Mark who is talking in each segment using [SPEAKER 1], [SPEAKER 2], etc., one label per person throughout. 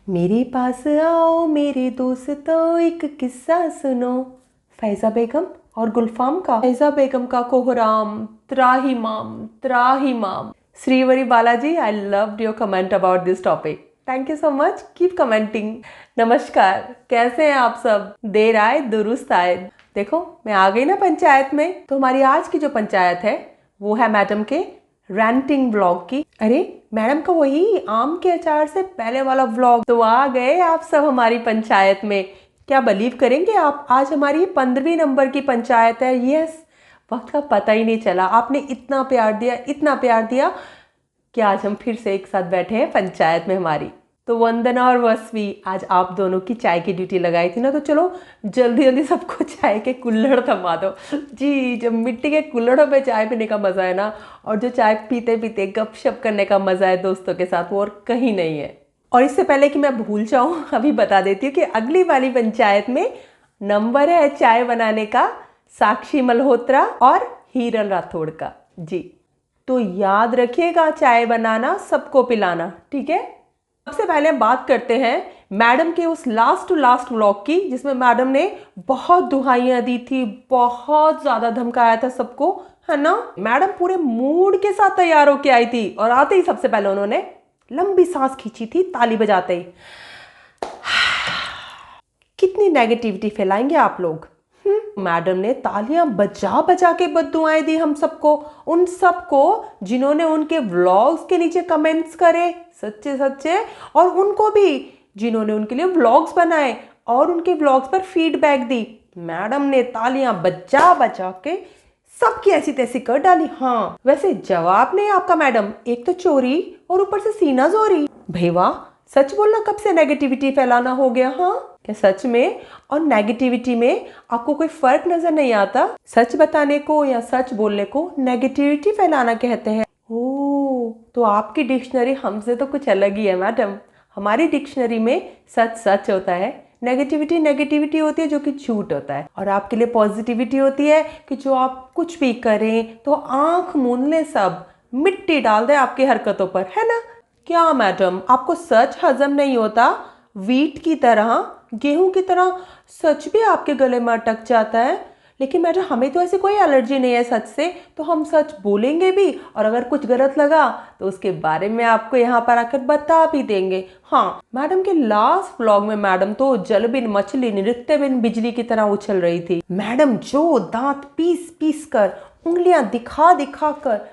[SPEAKER 1] मेरे पास आओ मेरे दोस्तों एक किस्सा सुनो। फैज़ा बेगम और गुलफाम का। फैज़ा बेगम का कोहराम त्राहिमाम त्राहिमाम। Srivari Balaji, I loved your comment about this topic. Thank you so much, keep commenting. नमस्कार, कैसे हैं आप सब? देर आए दुरुस्त आए। देखो मैं आ गई ना पंचायत में। तो हमारी आज की जो पंचायत है वो है मैडम के रैंटिंग व्लॉग की। अरे मैडम का वही आम के अचार से पहले वाला व्लॉग। तो आ गए आप सब हमारी पंचायत में। क्या बिलीव करेंगे आप, आज हमारी 15वीं नंबर की पंचायत है। यस, वक्त का पता ही नहीं चला। आपने इतना प्यार दिया, इतना प्यार दिया कि आज हम फिर से एक साथ बैठे हैं पंचायत में हमारी। तो वंदना और वस्वी, आज आप दोनों की चाय की ड्यूटी लगाई थी ना, तो चलो जल्दी जल्दी सबको चाय के कुल्हड़ थमा दो जी। जब मिट्टी के कुल्हड़ों पे चाय पीने का मज़ा है ना, और जो चाय पीते पीते गपशप करने का मज़ा है दोस्तों के साथ, वो और कहीं नहीं है। और इससे पहले कि मैं भूल जाऊँ, अभी बता देती हूँ कि अगली वाली पंचायत में नंबर है चाय बनाने का साक्षी मल्होत्रा और हीरल राठौड़ का जी। तो याद रखिएगा, चाय बनाना सबको पिलाना, ठीक है। सबसे पहले हम बात करते हैं मैडम के उस लास्ट टू लास्ट व्लॉग की, जिसमें मैडम ने बहुत दुहाइयां दी थी, बहुत ज्यादा धमकाया था सबको, है ना। मैडम पूरे मूड के साथ तैयार होके आई थी, और आते ही सबसे पहले उन्होंने लंबी सांस खींची थी ताली बजाते ही। कितनी नेगेटिविटी फैलाएंगे आप लोग। मैडम ने तालियां बजा बजा के बद्दुआएं दी हम सबको, उन सबको जिन्होंने उनके व्लॉग्स के नीचे कमेंट्स करे सच्चे सच्चे, और उनको भी जिन्होंने उनके लिए व्लॉग्स बनाए और उनके व्लॉग्स पर फीडबैक दी। मैडम ने तालियां बजा बजा के सबकी ऐसी तैसी कर डाली। हाँ वैसे जवाब नहीं आपका मैडम, एक तो चोरी और ऊपर से सीना जोरी। भाई वाह, सच बोलना कब से नेगेटिविटी फैलाना हो गया। हाँ क्या सच में और नेगेटिविटी में आपको कोई फर्क नजर नहीं आता? सच बताने को या सच बोलने को नेगेटिविटी फैलाना कहते हैं। ओह, तो आपकी डिक्शनरी हमसे तो कुछ अलग ही है मैडम। हमारी डिक्शनरी में सच सच होता है, नेगेटिविटी नेगेटिविटी होती है जो कि झूठ होता है, और आपके लिए पॉजिटिविटी होती है कि जो आप कुछ भी करें तो आंख मूंद ले, सब मिट्टी डाल दे आपकी हरकतों पर, है ना। क्या मैडम आपको सच हजम नहीं होता? वीट की तरह, गेहूं की तरह सच भी आपके गले में अटक जाता है। लेकिन मैडम हमें तो ऐसी कोई एलर्जी नहीं है सच से, तो हम सच बोलेंगे भी, और अगर कुछ गलत लगा तो उसके बारे में आपको यहाँ पर आकर बता भी देंगे। हाँ मैडम के लास्ट व्लॉग में मैडम तो जल बिन मछली नृत्य बिन बिजली की तरह उछल रही थी। मैडम जो दांत पीस पीस कर, उंगलियां दिखा दिखा कर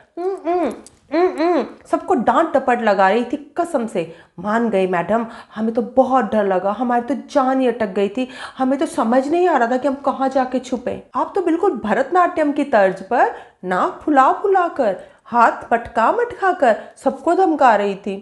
[SPEAKER 1] सबको डांट टपट लगा रही थी। कसम से मान गई मैडम, हमें तो बहुत डर लगा, हमारी तो जान ही अटक गई थी, हमें तो समझ नहीं आ रहा था कि हम कहाँ जाके छुपे। आप तो बिल्कुल भरतनाट्यम की तर्ज पर नाक फुला फुला कर, हाथ पटका मटका कर सबको धमका रही थी।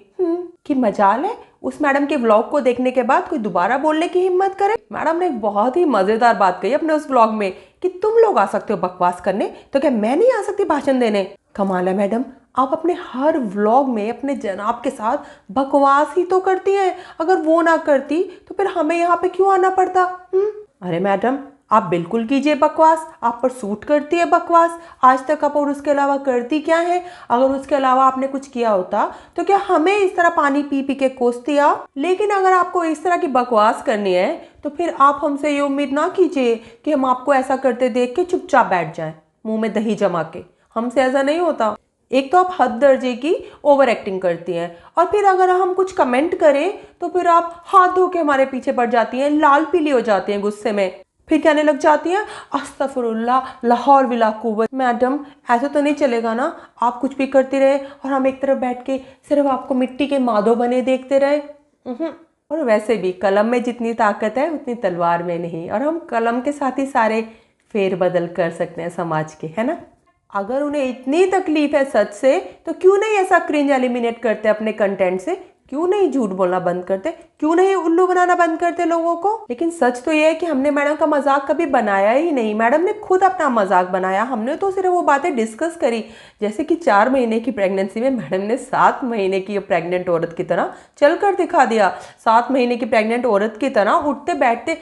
[SPEAKER 1] कि मजाल है उस मैडम के व्लॉग को देखने के बाद कोई दोबारा बोलने की हिम्मत करे। मैडम ने एक बहुत ही मजेदार बात कही अपने उस व्लॉग में कि तुम लोग आ सकते हो बकवास करने, तो क्या मैं नहीं आ सकती भाषण देने? कमाल है मैडम, आप अपने हर व्लॉग में अपने जनाब के साथ बकवास ही तो करती हैं। अगर वो ना करती तो फिर हमें यहाँ पे क्यों आना पड़ता? अरे मैडम आप बिल्कुल कीजिए बकवास, आप पर सूट करती है बकवास। आज तक आप और उसके अलावा करती क्या है? अगर उसके अलावा आपने कुछ किया होता तो क्या हमें इस तरह पानी पी पी के कोसती आप? लेकिन अगर आपको इस तरह की बकवास करनी है तो फिर आप हमसे ये उम्मीद ना कीजिए कि हम आपको ऐसा करते देख के चुपचाप बैठ जाएं मुंह में दही जमा के। हमसे ऐसा नहीं होता। एक तो आप हद दर्जे की ओवर एक्टिंग करती हैं, और फिर अगर हम कुछ कमेंट करें तो फिर आप हाथ धो के हमारे पीछे पड़ जाती हैं, लाल पीली हो जाती हैं गुस्से में, फिर कहने लग जाती हैं अस्तगफुरुल्लाह लाहौर विला कुव्वत। मैडम ऐसा तो नहीं चलेगा ना, आप कुछ भी करती रहे और हम एक तरफ बैठ के सिर्फ आपको मिट्टी के मादो बने देखते रहे। और वैसे भी कलम में जितनी ताकत है उतनी तलवार में नहीं, और हम कलम के साथ ही सारे फेर बदल कर सकते हैं समाज के, है ना। अगर उन्हें इतनी तकलीफ है सच से तो क्यों नहीं ऐसा क्रिंज एलिमिनेट करते अपने कंटेंट से? क्यों नहीं झूठ बोलना बंद करते? क्यों नहीं उल्लू बनाना बंद करते लोगों को? लेकिन सच तो ये है कि हमने मैडम का मजाक कभी बनाया ही नहीं। मैडम ने खुद अपना मजाक बनाया, हमने तो सिर्फ वो बातें डिस्कस करी। जैसे कि 4 महीने की प्रेगनेंसी में मैडम ने 7 महीने की प्रेग्नेंट औरत की तरह चलकर दिखा दिया। 7 महीने की प्रेग्नेंट औरत की तरह उठते बैठते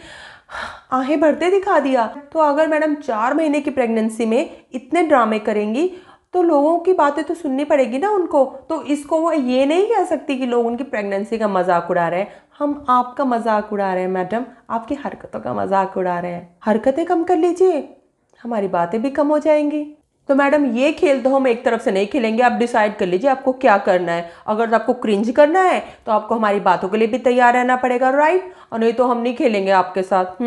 [SPEAKER 1] आहें भरते दिखा दिया। तो अगर मैडम 4 महीने की प्रेगनेंसी में इतने ड्रामे करेंगी तो लोगों की बातें तो सुननी पड़ेगी ना उनको। तो इसको वो ये नहीं कह सकती कि लोग उनकी प्रेगनेंसी का मजाक उड़ा रहे हैं। हम आपका मजाक उड़ा रहे हैं मैडम, आपकी हरकतों का मजाक उड़ा रहे हैं। हरकतें कम कर लीजिए, हमारी बातें भी कम हो जाएंगी। तो मैडम ये खेल तो हम एक तरफ से नहीं खेलेंगे, आप डिसाइड कर लीजिए आपको क्या करना है। अगर आपको क्रिंज करना है तो आपको हमारी बातों के लिए भी तैयार रहना पड़ेगा, राइट? और नहीं तो हम नहीं खेलेंगे आपके साथ।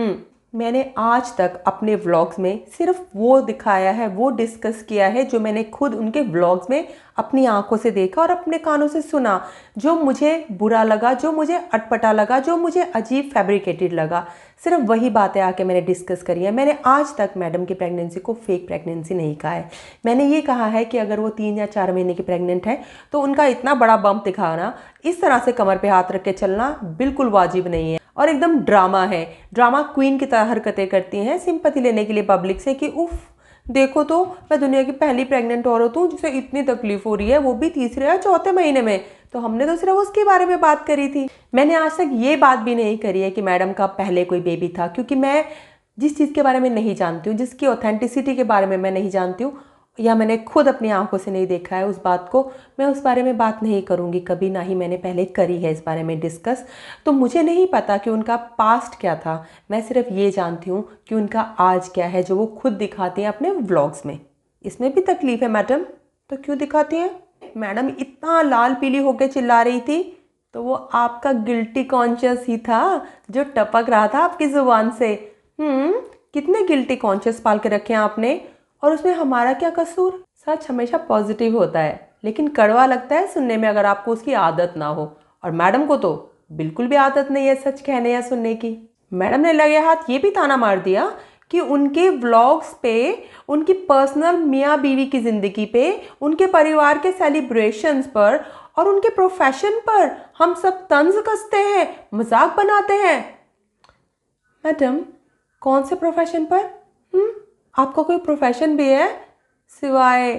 [SPEAKER 1] मैंने आज तक अपने व्लॉग्स में सिर्फ वो दिखाया है, वो डिस्कस किया है जो मैंने खुद उनके व्लॉग्स में अपनी आंखों से देखा और अपने कानों से सुना। जो मुझे बुरा लगा, जो मुझे अटपटा लगा, जो मुझे अजीब फैब्रिकेटेड लगा, सिर्फ वही बातें आके मैंने डिस्कस करी है। मैंने आज तक मैडम की प्रेगनेंसी को फेक प्रेगनेंसी नहीं कहा है। मैंने ये कहा है कि अगर वो 3 या 4 महीने की प्रेग्नेंट है तो उनका इतना बड़ा बम्प दिखाना, इस तरह से कमर पे हाथ रख के चलना बिल्कुल वाजिब नहीं है और एकदम ड्रामा है। ड्रामा क्वीन की तरह हरकतें करती हैं सिंपैथी लेने के लिए पब्लिक से कि उफ देखो तो मैं दुनिया की पहली प्रेग्नेंट औरत हूँ जिसे इतनी तकलीफ हो रही है, वो भी तीसरे या चौथे महीने में। तो हमने तो सिर्फ उसके बारे में बात करी थी। मैंने आज तक ये बात भी नहीं करी है कि मैडम का पहले कोई बेबी था, क्योंकि मैं जिस चीज़ के बारे में नहीं जानती हूँ, जिसकी ऑथेंटिसिटी के बारे में मैं नहीं जानती हूँ, या मैंने खुद अपनी आंखों से नहीं देखा है उस बात को, मैं उस बारे में बात नहीं करूँगी कभी, ना ही मैंने पहले करी है इस बारे में डिस्कस। तो मुझे नहीं पता कि उनका पास्ट क्या था, मैं सिर्फ ये जानती हूँ कि उनका आज क्या है जो वो खुद दिखाती हैं अपने व्लॉग्स में। इसमें भी तकलीफ है मैडम, तो क्यों दिखाती हैं? मैडम इतना लाल पीली होकर चिल्ला रही थी तो वो आपका गिल्टी कॉन्शियस ही था जो टपक रहा था आपकी ज़ुबान से। कितने गिल्टी कॉन्शियस पाल के रखे हैं आपने, और उसमें हमारा क्या कसूर? सच हमेशा पॉजिटिव होता है लेकिन कड़वा लगता है सुनने में अगर आपको उसकी आदत ना हो, और मैडम को तो बिल्कुल भी आदत नहीं है सच कहने या सुनने की। मैडम ने लगे हाथ ये भी ताना मार दिया कि उनके व्लॉग्स पे, उनकी पर्सनल मियाँ बीवी की ज़िंदगी पे, उनके परिवार के सेलिब्रेशंस पर और उनके प्रोफेशन पर हम सब तंज कसते हैं, मजाक बनाते हैं। मैडम कौन से प्रोफेशन पर? आपका कोई प्रोफेशन भी है सिवाय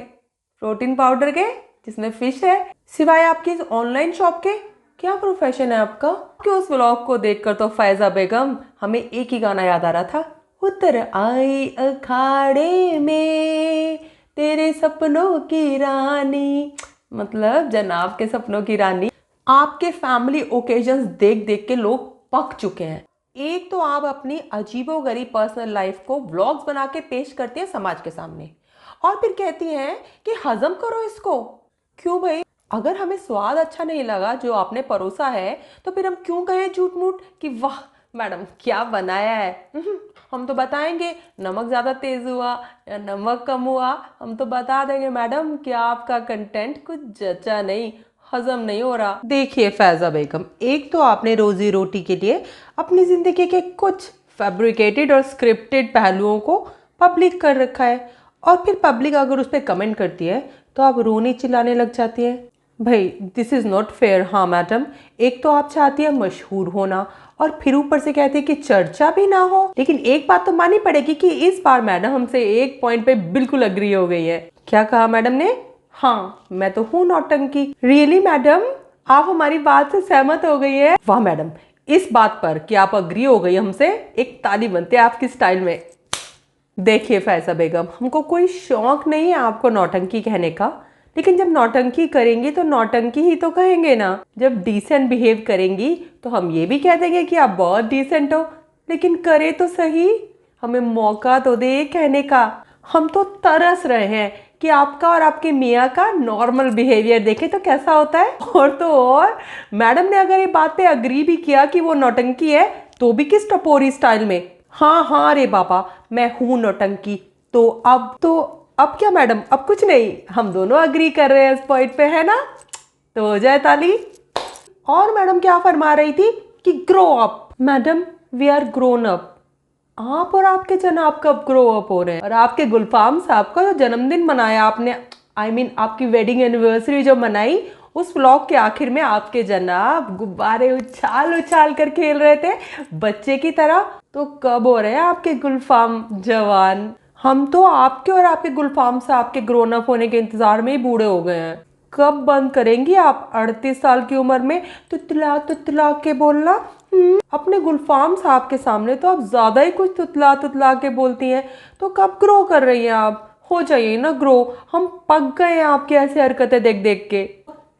[SPEAKER 1] प्रोटीन पाउडर के जिसमें फिश है? सिवाय आपकी ऑनलाइन शॉप के क्या प्रोफेशन है आपका? कि उस व्लॉग को देखकर तो फैजा बेगम हमें एक ही गाना याद आ रहा था, उतर आई अखाड़े में तेरे सपनों की रानी, मतलब जनाब के सपनों की रानी। आपके फैमिली ओकेजन्स देख देख के लोग पक चुके हैं। एक तो आप अपनी अजीबोगरीब पर्सनल लाइफ को व्लॉग्स बना के पेश करती हैं समाज के सामने, और फिर कहती हैं कि हजम करो इसको। क्यों भाई? अगर हमें स्वाद अच्छा नहीं लगा जो आपने परोसा है तो फिर हम क्यों कहें झूठ मूठ कि वाह मैडम क्या बनाया है? हम तो बताएंगे नमक ज़्यादा तेज़ हुआ या नमक कम हुआ, हम तो बता देंगे मैडम कि आपका कंटेंट कुछ जचा नहीं, हजम नहीं हो रहा। देखिए फैज़ा बेगम, एक तो आपने रोजी रोटी के लिए अपनी ज़िंदगी के कुछ फैब्रिकेटेड और स्क्रिप्टेड पहलुओं को पब्लिक कर रखा है, और फिर पब्लिक अगर उस पर कमेंट करती है तो आप रोने चिल्लाने लग जाती है। भाई दिस इज़ नॉट फेयर। हाँ मैडम, एक तो आप चाहती है मशहूर होना और फिर ऊपर से कहते हैं कि चर्चा भी ना हो। लेकिन एक बात तो माननी पड़ेगी कि इस बार मैडम हमसे एक पॉइंट पे बिल्कुल अग्री हो गई है। क्या कहा मैडम ने? हाँ मैं तो हूँ नौटंकी। रियली मैडम, आप हमारी बात से सहमत हो गई है? वाह मैडम, इस बात पर कि आप अग्री हो गई हमसे, एक ताली बनती है आपकी स्टाइल में। देखिए फैज़ा बेगम, हमको कोई शौक नहीं है आपको नौटंकी कहने का, लेकिन जब नौटंकी करेंगी तो नौटंकी ही तो कहेंगे ना। जब डिसेंट बिहेव करेंगी तो हम ये भी कह देंगे कि आप बहुत डिसेंट हो, लेकिन करे तो सही, हमें मौका तो दे कहने का। हम तो तरस रहे हैं कि आपका और आपके मियाँ का नॉर्मल बिहेवियर देखें तो कैसा होता है। और तो और मैडम ने अगर ये बात पे अग्री भी किया कि वो नौटंकी है तो भी किस टपोरी स्टाइल में। हाँ हाँ रे बाबा, मैं हूँ नौटंकी। तो अब क्या मैडम? अब कुछ नहीं, हम दोनों अग्री कर रहे हैं इस पॉइंट पे, है ना? तो हो जाए ताली। और मैडम क्या फरमा रही थी कि grow up. Madam we are grown up. आप और आपके जनाब कब ग्रो अप हो रहे हैं? और आपके गुलफाम साहब का जो जन्मदिन मनाया आपने, आपकी वेडिंग एनिवर्सरी जो मनाई, उस व्लॉग के आखिर में आपके जनाब गुब्बारे उछाल उछाल कर खेल रहे थे बच्चे की तरह। तो कब हो रहे हैं आपके गुलफाम जवान? हम तो आपके और आपके गुलफाम साहब के ग्रोन अप होने के इंतजार में ही बूढ़े हो गए हैं। कब बंद करेंगी आप 38 साल की उम्र में तुतला के बोलना? अपने गुलफाम साहब के सामने तो आप ज्यादा ही कुछ तुतला के बोलती हैं। तो कब ग्रो कर रही हैं आप? हो जाइए ना ग्रो, हम पक गए हैं आपकी ऐसी हरकतें देख देख के।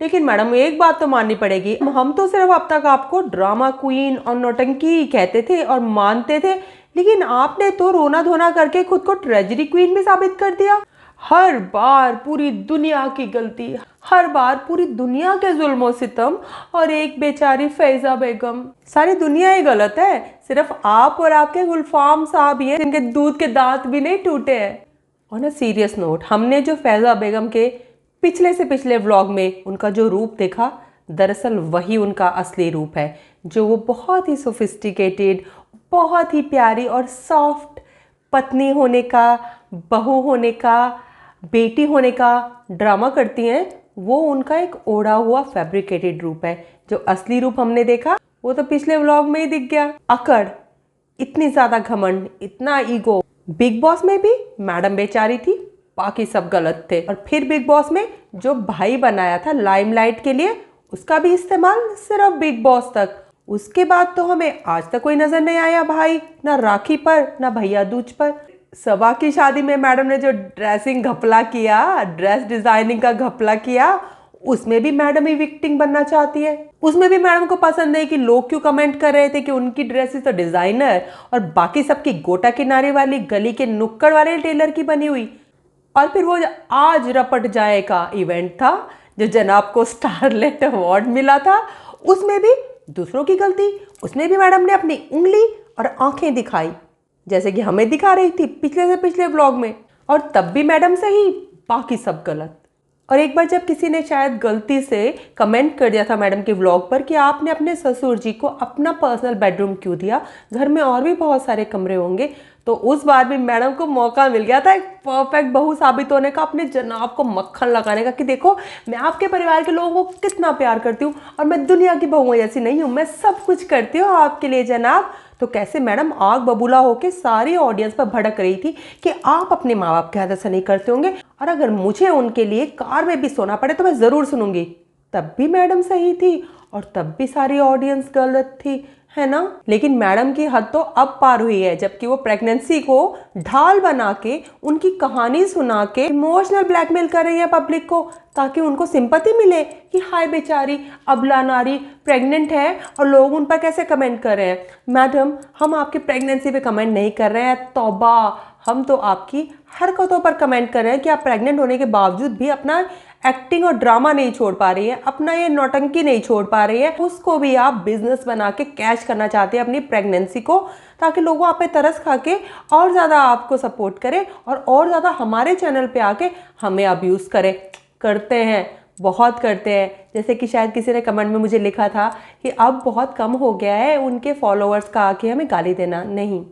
[SPEAKER 1] लेकिन मैडम एक बात तो माननी पड़ेगी, हम तो सिर्फ अब तक आपको ड्रामा क्वीन और नौटंकी कहते थे और मानते थे, लेकिन आपने तो रोना धोना करके खुद को ट्रेजेडी क्वीन भी साबित कर दिया। हर बार पूरी दुनिया की गलती, हर बार पूरी दुनिया के जुल्म सितम और एक बेचारी फैजा बेगम। सारी दुनिया ही गलत है, सिर्फ आप और आपके गुलफाम साहब ही हैं जिनके दूध के दांत भी नहीं टूटे हैं। ऑन अ सीरियस नोट, हमने जो फैजा बेगम के पिछले से पिछले व्लॉग में उनका जो रूप देखा, दरअसल वही उनका असली रूप है, जो वो बहुत ही सोफिस्टिकेटेड, बहुत ही प्यारी और सॉफ्ट पत्नी होने का, बहू होने का, बेटी होने का ड्रामा करती हैं। वो उनका एक ओढ़ा हुआ फैब्रिकेटेड रूप है। जो असली रूप हमने देखा वो तो पिछले व्लॉग में ही दिख गया। अकड़, इतनी ज्यादा घमंड, इतना ईगो। बिग बॉस में भी मैडम बेचारी थी, बाकी सब गलत थे। और फिर बिग बॉस में जो भाई बनाया था लाइमलाइट के लिए, उसका भी इस्तेमाल सिर्फ बिग बॉस तक। उसके बाद तो हमें आज तक कोई नजर नहीं आया भाई, ना राखी पर ना भैया दूज पर। सबा की शादी में मैडम ने जो ड्रेसिंग घपला किया, ड्रेस डिजाइनिंग का घपला किया, उसमें भी मैडम ही विक्टिम बनना चाहती है। उसमें भी मैडम को पसंद नहीं कि लोग क्यों कमेंट कर रहे थे कि उनकी ड्रेसेस तो डिजाइनर और बाकी सबकी गोटा किनारे वाली गली के नुक्कड़ वाले टेलर की बनी हुई। और फिर वो आज रपट जाए का इवेंट था जो जनाब को स्टारलेट अवार्ड मिला था, उसमें भी दूसरों की गलती। उसमें भी मैडम ने अपनी उंगली और आंखें दिखाई, जैसे कि हमें दिखा रही थी पिछले से पिछले ब्लॉग में। और तब भी मैडम सही, बाकी सब गलत। और एक बार जब किसी ने शायद गलती से कमेंट कर दिया था मैडम के व्लॉग पर कि आपने अपने ससुर जी को अपना पर्सनल बेडरूम क्यों दिया, घर में और भी बहुत सारे कमरे होंगे, तो उस बार भी मैडम को मौका मिल गया था एक परफेक्ट बहू साबित होने का, अपने जनाब को मक्खन लगाने का कि देखो मैं आपके परिवार के लोगों को कितना प्यार करती हूँ और मैं दुनिया की बहुओं जैसी नहीं हूँ, मैं सब कुछ करती हूँ आपके लिए जनाब। तो कैसे मैडम आग बबूला होके सारी ऑडियंस पर भड़क रही थी कि आप अपने माँ बाप के हाथ ऐसा नहीं करते होंगे, और अगर मुझे उनके लिए कार में भी सोना पड़े तो मैं ज़रूर सुनूंगी। तब भी मैडम सही थी और तब भी सारी ऑडियंस गलत थी, है ना। लेकिन मैडम की हद तो अब पार हुई है, जबकि वो प्रेगनेंसी को ढाल बना के उनकी कहानी सुना के इमोशनल ब्लैकमेल कर रही है पब्लिक को, ताकि उनको सिंपैथी मिले कि हाय बेचारी अबला नारी प्रेग्नेंट है और लोग उन पर कैसे कमेंट कर रहे हैं। मैडम, हम आपकी प्रेगनेंसी पे कमेंट नहीं कर रहे हैं, तौबा, हम तो आपकी हरकतों पर कमेंट कर रहे हैं कि आप प्रेग्नेंट होने के बावजूद भी अपना एक्टिंग और ड्रामा नहीं छोड़ पा रही है, अपना ये नौटंकी नहीं छोड़ पा रही है, उसको भी आप बिजनेस बना के कैश करना चाहते हैं अपनी प्रेगनेंसी को, ताकि लोगों आप पे तरस खा के और ज़्यादा आपको सपोर्ट करें और ज़्यादा हमारे चैनल पे आके हमें अब्यूज़ करें। करते हैं, बहुत करते हैं। जैसे कि शायद किसी ने कमेंट में मुझे लिखा था कि अब बहुत कम हो गया है उनके फॉलोअर्स का आके हमें गाली देना। नहीं,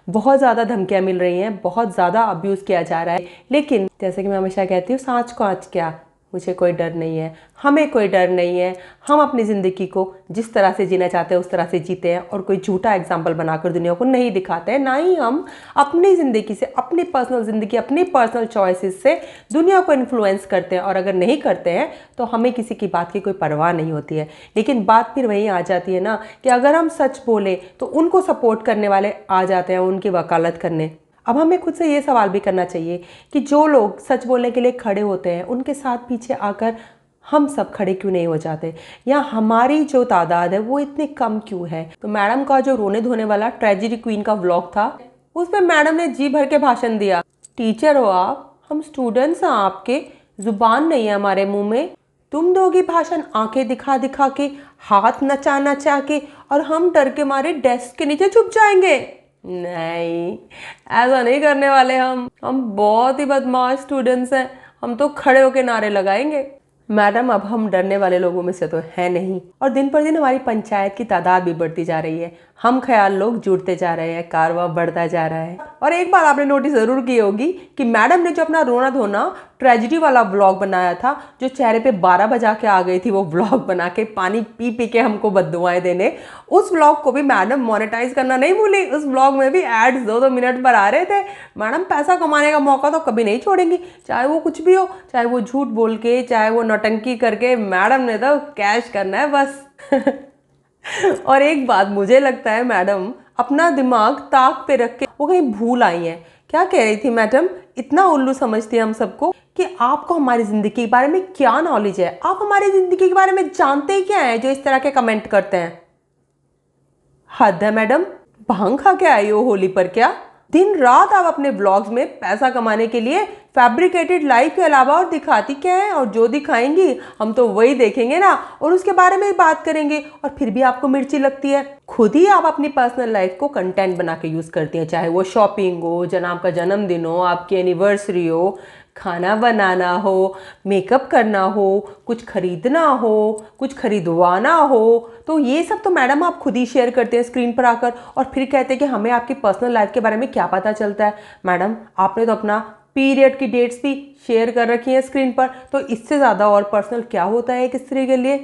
[SPEAKER 1] बहुत ज़्यादा धमकियाँ मिल रही हैं, बहुत ज़्यादा अब्यूज़ किया जा रहा है। लेकिन जैसे कि मैं हमेशा कहती हूँ, सांच को आँच क्या, मुझे कोई डर नहीं है, हमें कोई डर नहीं है। हम अपनी ज़िंदगी को जिस तरह से जीना चाहते हैं उस तरह से जीते हैं और कोई झूठा एग्जाम्पल बनाकर दुनिया को नहीं दिखाते हैं। ना ही हम अपनी ज़िंदगी से, अपनी पर्सनल ज़िंदगी, अपनी पर्सनल चॉइसेस से दुनिया को इन्फ्लुएंस करते हैं। और अगर नहीं करते हैं तो हमें किसी की बात की कोई परवाह नहीं होती है। लेकिन बात फिर वहीं आ जाती है ना कि अगर हम सच बोले तो उनको सपोर्ट करने वाले आ जाते हैं उनकी वकालत करने। अब हमें खुद से ये सवाल भी करना चाहिए कि जो लोग सच बोलने के लिए खड़े होते हैं उनके साथ पीछे आकर हम सब खड़े क्यों नहीं हो जाते, या हमारी जो तादाद है वो इतनी कम क्यों है। तो मैडम का जो रोने धोने वाला ट्रेजेडी क्वीन का व्लॉग था, उसमें मैडम ने जी भर के भाषण दिया। टीचर हो आप, हम स्टूडेंट्स हैं आपके, जुबान नहीं है हमारे मुंह में, तुम दोगी भाषण आंखें दिखा दिखा के, हाथ नचा नचा के, और हम डर के मारे डेस्क के नीचे छुप जाएंगे। नहीं, ऐसा नहीं करने वाले हम बहुत ही बदमाश स्टूडेंट्स हैं, हम तो खड़े होके नारे लगाएंगे। मैडम, अब हम डरने वाले लोगों में से तो है नहीं, और दिन पर दिन हमारी पंचायत की तादाद भी बढ़ती जा रही है, हम ख्याल लोग जुड़ते जा रहे हैं, कारवां बढ़ता जा रहा है। और एक बात आपने नोटिस जरूर की होगी कि मैडम ने जो अपना रोना धोना ट्रेजेडी वाला व्लॉग बनाया था, जो चेहरे पे 12 बजा के आ गई थी वो व्लॉग बना के, पानी पी पी के हमको बद्दुआएं देने, उस व्लॉग को भी मैडम मोनेटाइज करना नहीं भूली। उस व्लॉग में भी एड्स 2-2 मिनट पर आ रहे थे। मैडम पैसा कमाने का मौका तो कभी नहीं छोड़ेंगी, चाहे वो कुछ भी हो, चाहे वो झूठ बोल के, चाहे वो नौटंकी करके, मैडम ने तो कैश करना है बस। और एक बात मुझे लगता है मैडम अपना दिमाग ताक पे रख के वो कहीं भूल आई है। क्या कह रही थी मैडम, इतना उल्लू समझती है हम सबको कि आपको हमारी ज़िंदगी के बारे में क्या नॉलेज है। आप हमारी ज़िंदगी के बारे में जानते ही क्या हैं जो इस तरह के कमेंट करते हैं। हद है मैडम, भांग खा के आई हो होली पर क्या? दिन रात आप अपने व्लॉग्स में पैसा कमाने के लिए फैब्रिकेटेड लाइफ के अलावा और दिखाती क्या है, और जो दिखाएंगी हम तो वही देखेंगे ना और उसके बारे में ही बात करेंगे, और फिर भी आपको मिर्ची लगती है। खुद ही आप अपनी पर्सनल लाइफ को कंटेंट बना के यूज़ करती हैं, चाहे वो शॉपिंग हो, जना आपका जन्मदिन हो, आपकी एनिवर्सरी हो, खाना बनाना हो, मेकअप करना हो, कुछ खरीदना हो, कुछ खरीदवाना हो, तो ये सब तो मैडम आप खुद ही शेयर करते हैं स्क्रीन पर आकर, और फिर कहते हैं कि हमें आपकी पर्सनल लाइफ के बारे में क्या पता चलता है। मैडम आपने तो अपना पीरियड की डेट्स भी शेयर कर रखी हैं स्क्रीन पर, तो इससे ज़्यादा और पर्सनल क्या होता है एक स्त्री के लिए?